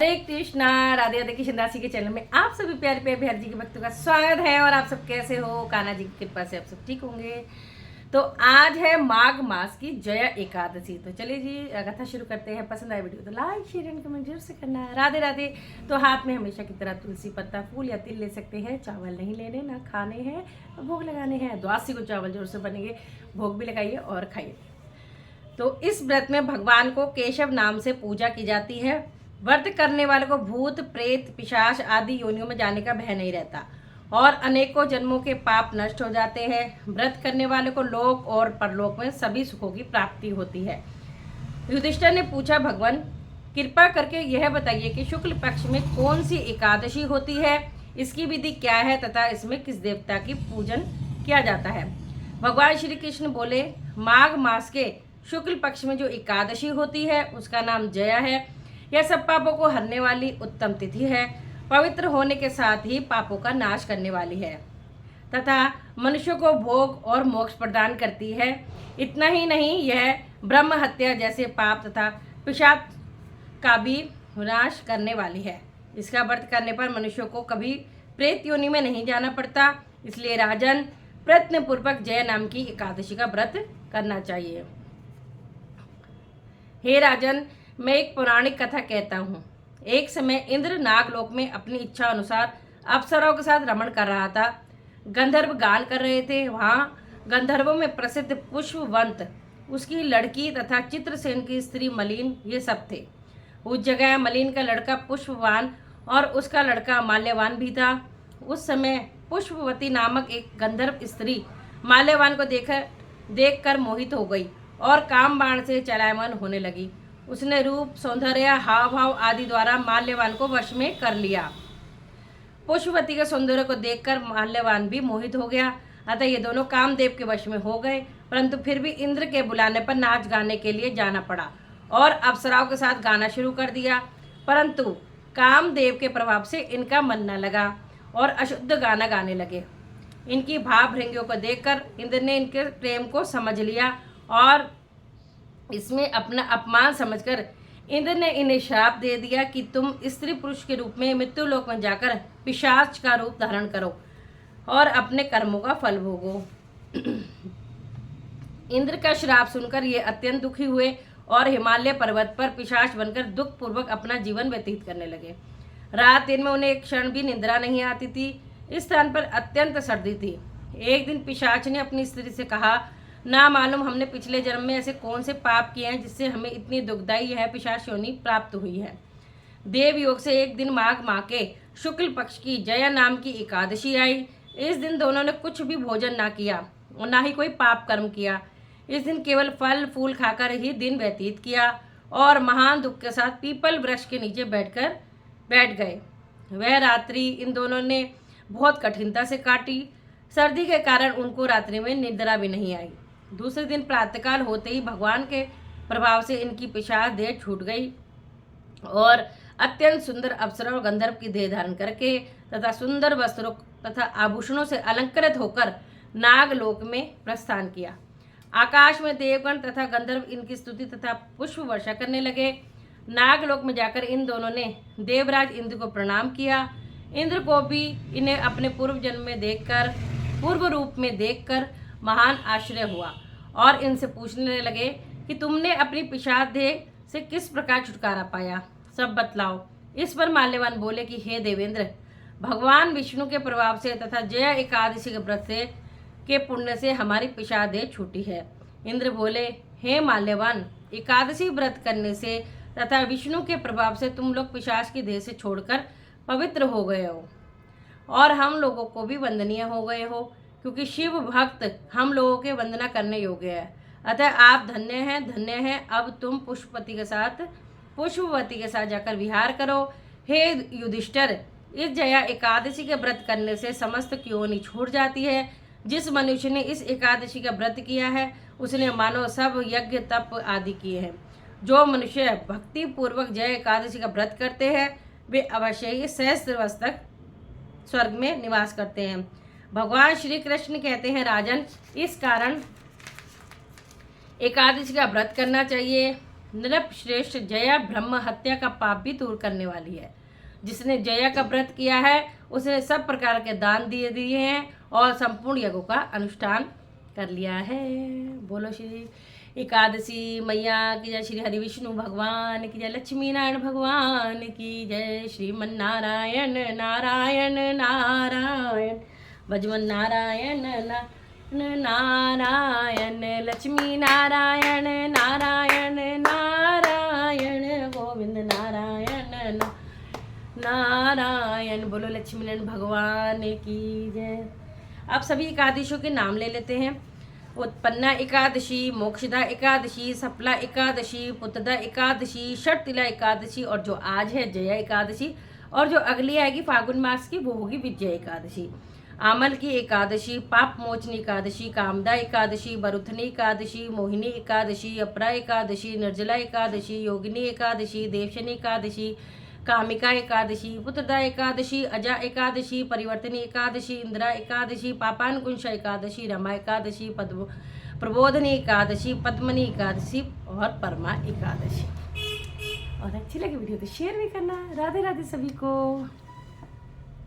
हरे कृष्णा। राधे राधे कृष्ण दासी के चैनल में आप सभी प्यारे प्यारे बिहार जी के भक्तों का स्वागत है। और आप सब कैसे हो? कान्हा जी की कृपा से आप सब ठीक होंगे। तो आज है माघ मास की जया एकादशी। तो चलिए जी कथा शुरू करते हैं। पसंद आए वीडियो तो लाइक शेयर एंड कमेंट जरूर से करना है। राधे राधे। तो हाथ में हमेशा की तरह तुलसी पत्ता, फूल या तिल ले सकते हैं। चावल नहीं लेने, ना खाने हैं, भोग लगाने हैं। द्वादशी को चावल जरूर से बनेंगे, भोग भी लगाइए और खाइए। तो इस व्रत में भगवान को केशव नाम से पूजा की जाती है। व्रत करने वाले को भूत, प्रेत, पिशाच आदि योनियों में जाने का भय नहीं रहता और अनेकों जन्मों के पाप नष्ट हो जाते हैं। व्रत करने वाले को लोक और परलोक में सभी सुखों की प्राप्ति होती है। युधिष्ठिर ने पूछा, भगवान कृपा करके यह बताइए कि शुक्ल पक्ष में कौन सी एकादशी होती है, इसकी विधि क्या है तथा इसमें किस देवता की पूजन किया जाता है। भगवान श्री कृष्ण बोले, माघ मास के शुक्ल पक्ष में जो एकादशी होती है उसका नाम जया है। यह सब पापों को हरने वाली उत्तम तिथि है। पवित्र होने के साथ ही पापों का नाश करने वाली है तथा मनुष्य को भोग और मोक्ष प्रदान करती है। इतना ही नहीं, यह ब्रह्म हत्या जैसे पाप तथा पिशाच का भी विनाश करने वाली है। इसका व्रत करने पर मनुष्य को कभी प्रेत योनि में नहीं जाना पड़ता। इसलिए राजन, प्रयत्न पूर्वक जय नाम की एकादशी का व्रत करना चाहिए। हे राजन, मैं एक पौराणिक कथा कहता हूँ। एक समय इंद्र नागलोक में अपनी इच्छा अनुसार अप्सराओं के साथ रमण कर रहा था। गंधर्व गान कर रहे थे। वहाँ गंधर्वों में प्रसिद्ध पुष्पवंत, उसकी लड़की तथा चित्रसेन की स्त्री मलिन, ये सब थे। उस जगह मलिन का लड़का पुष्पवान और उसका लड़का माल्यवान भी था। उस समय पुष्पवती नामक एक गंधर्व स्त्री माल्यवान को देखकर मोहित हो गई और काम बाण से चलायमान होने लगी। उसने रूप, सौंदर्य, हाव भाव आदि द्वारा माल्यवान को वश में कर लिया। पुष्पवती के सौंदर्य को देखकर माल्यवान भी मोहित हो गया। अतः ये दोनों कामदेव के वश में हो गए। परंतु फिर भी इंद्र के बुलाने पर नाच गाने के लिए जाना पड़ा और अप्सराओं के साथ गाना शुरू कर दिया। परंतु कामदेव के प्रभाव से इनका मन न लगा और अशुद्ध गाना गाने लगे। इनकी भाव भृंगियों को देखकर इंद्र ने इनके प्रेम को समझ लिया और इसमें अपना अपमान समझकर इंद्र ने इन्हें श्राप दे दिया कि तुम स्त्री पुरुष के रूप में मृत्युलोक में जाकर पिशाच का रूप धारण करो और अपने कर्मों का फल भोगो। इंद्र का श्राप सुनकर ये अत्यंत दुखी हुए और हिमालय पर्वत पर पिशाच बनकर दुख पूर्वक अपना जीवन व्यतीत करने लगे। रात दिन में उन्हें एक क्षण भी निद्रा नहीं आती थी। इस स्थान पर अत्यंत सर्दी थी। एक दिन पिशाच ने अपनी स्त्री से कहा, ना मालूम हमने पिछले जन्म में ऐसे कौन से पाप किए हैं जिससे हमें इतनी दुखदायी है पिशाच योनि प्राप्त हुई है। देव योग से एक दिन माघ माह के शुक्ल पक्ष की जया नाम की एकादशी आई। इस दिन दोनों ने कुछ भी भोजन ना किया और ना ही कोई पाप कर्म किया। इस दिन केवल फल फूल खाकर ही दिन व्यतीत किया और महान दुख के साथ पीपल वृक्ष के नीचे बैठ गए। वह रात्रि इन दोनों ने बहुत कठिनता से काटी। सर्दी के कारण उनको रात्रि में निद्रा भी नहीं आई। दूसरे दिन प्रातःकाल होते ही भगवान के प्रभाव से इनकी पिशाच देह छूट गई और अत्यंत सुंदर अप्सरा और गंधर्व की देह धारण करके तथा सुंदर वस्त्रों तथा आभूषणों से अलंकृत होकर नागलोक में प्रस्थान किया। आकाश में देवगण तथा गंधर्व इनकी स्तुति तथा पुष्प वर्षा करने लगे। नागलोक में जाकर इन दोनों ने देवराज इंद्र को प्रणाम किया। इंद्र को भी इन्हें अपने पूर्व रूप में देखकर महान आश्चर्य हुआ और इनसे पूछने लगे कि तुमने अपनी पिशाच देह से किस प्रकार छुटकारा पाया, सब बतलाओ। इस पर माल्यवान बोले कि हे देवेंद्र, भगवान विष्णु के प्रभाव से तथा जया एकादशी के व्रत से के पुण्य से हमारी पिशाच देह छूटी है। इंद्र बोले, हे माल्यवान, एकादशी व्रत करने से तथा विष्णु के प्रभाव से तुम लोग पिशाच की देह से छोड़कर पवित्र हो गए हो और हम लोगों को भी वंदनीय हो गए हो, क्योंकि शिव भक्त हम लोगों के वंदना करने योग्य है। अतः आप धन्य हैं। अब तुम पुष्पवती के साथ जाकर विहार करो। हे युधिष्ठिर, इस जया एकादशी के व्रत करने से समस्त योनि छूट जाती है। जिस मनुष्य ने इस एकादशी का व्रत किया है उसने मानो सब यज्ञ तप आदि किए हैं। जो भक्ति पूर्वक जय एकादशी का व्रत करते हैं वे अवश्य ही सहस्त्र वर्ष तक स्वर्ग में निवास करते हैं। भगवान श्री कृष्ण कहते हैं, राजन, इस कारण एकादशी का व्रत करना चाहिए। नृप श्रेष्ठ जया ब्रह्म हत्या का पाप भी दूर करने वाली है। जिसने जया का व्रत किया है उसने सब प्रकार के दान दिए हैं और संपूर्ण यज्ञों का अनुष्ठान कर लिया है। बोलो श्री एकादशी मैया की जय, श्री हरि विष्णु भगवान की जय, लक्ष्मी नारायण भगवान की जय, श्रीमन नारायण नारायण नारायण, भजमन नारायण नारायण, लक्ष्मी नारायण नारायण नारायण, गोविंद नारायण नारायण। बोलो लक्ष्मी नारायण भगवान की जय। आप सभी एकादशियों के नाम ले लेते हैं। उत्पन्ना एकादशी, मोक्षदा एकादशी, सफला एकादशी, पुत्रदा एकादशी, षटतिला एकादशी, और जो आज है जया एकादशी, और जो अगली आएगी फागुन मास की वो होगी विजय एकादशी। आमल की एकादशी, पाप मोचनी एकादशी, कामदा एकादशी, बरुथनी एकादशी, मोहिनी एकादशी, अपरा एकादशी, निर्जला एकादशी, योगिनी एकादशी, देवशनी एकादशी, कामिका एकादशी, पुत्रदा एकादशी, अजा एकादशी, परिवर्तनी एकादशी, इंदिरा एकादशी, पापानुकुंशा एकादशी, रमा एकादशी, प्रबोधनी एकादशी, पद्मनी एकादशी और परमा एकादशी। और अच्छी लगी वीडियो तो शेयर भी करना। राधे राधे सभी को।